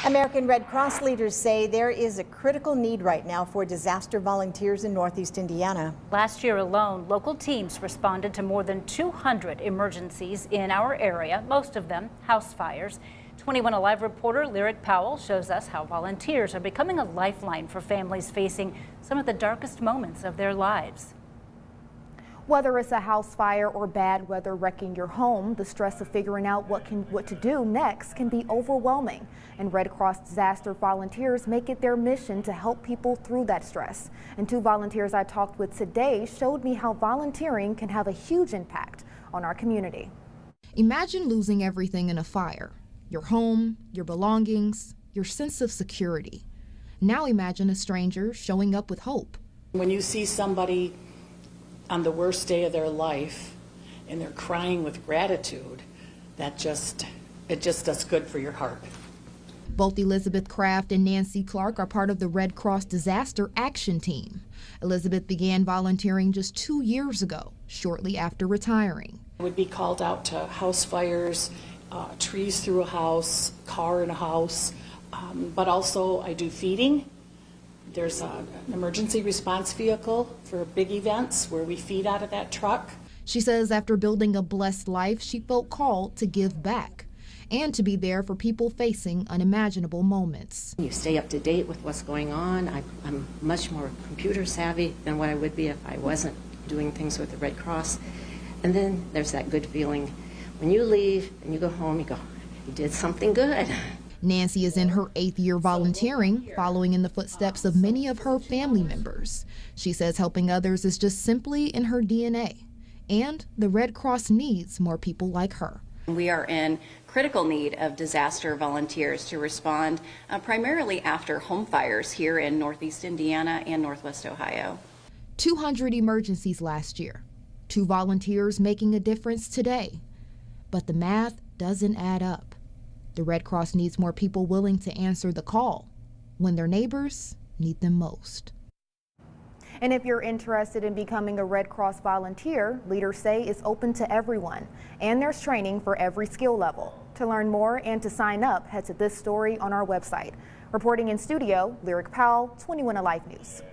American Red Cross leaders say there is a critical need right now for disaster volunteers in Northeast Indiana. Last year alone, local teams responded to more than 200 emergencies in our area, most of them house fires. 21 Alive reporter Lyric Powell shows us how volunteers are becoming a lifeline for families facing some of the darkest moments of their lives. Whether it's a house fire or bad weather wrecking your home, the stress of figuring out what to do next can be overwhelming. And Red Cross disaster volunteers make it their mission to help people through that stress. And two volunteers I talked with today showed me how volunteering can have a huge impact on our community. Imagine losing everything in a fire. Your home, your belongings, your sense of security. Now imagine a stranger showing up with hope. When you see somebody on the worst day of their life and they're crying with gratitude, it just does good for your heart. Both Elizabeth Kraft and Nancy Clark are part of the Red Cross Disaster Action Team. Elizabeth began volunteering just 2 years ago, shortly after retiring. I would be called out to house fires, trees through a house, car in a house, but also I do feeding. There's an emergency response vehicle for big events where we feed out of that truck. She says after building a blessed life, she felt called to give back and to be there for people facing unimaginable moments. You stay up to date with what's going on. I'm much more computer savvy than what I would be if I wasn't doing things with the Red Cross. And then there's that good feeling. When you leave and you go home, you go, you did something good. Nancy is in her 8th year volunteering, following in the footsteps of many of her family members. She says helping others is just simply in her DNA, and the Red Cross needs more people like her. We are in critical need of disaster volunteers to respond primarily after home fires here in Northeast Indiana and Northwest Ohio. 200 emergencies last year, 2 volunteers making a difference today. But the math doesn't add up. The Red Cross needs more people willing to answer the call when their neighbors need them most. And if you're interested in becoming a Red Cross volunteer, leaders say it's open to everyone. And there's training for every skill level. To learn more and to sign up, head to this story on our website. Reporting in studio, Lyric Powell, 21 Alive News.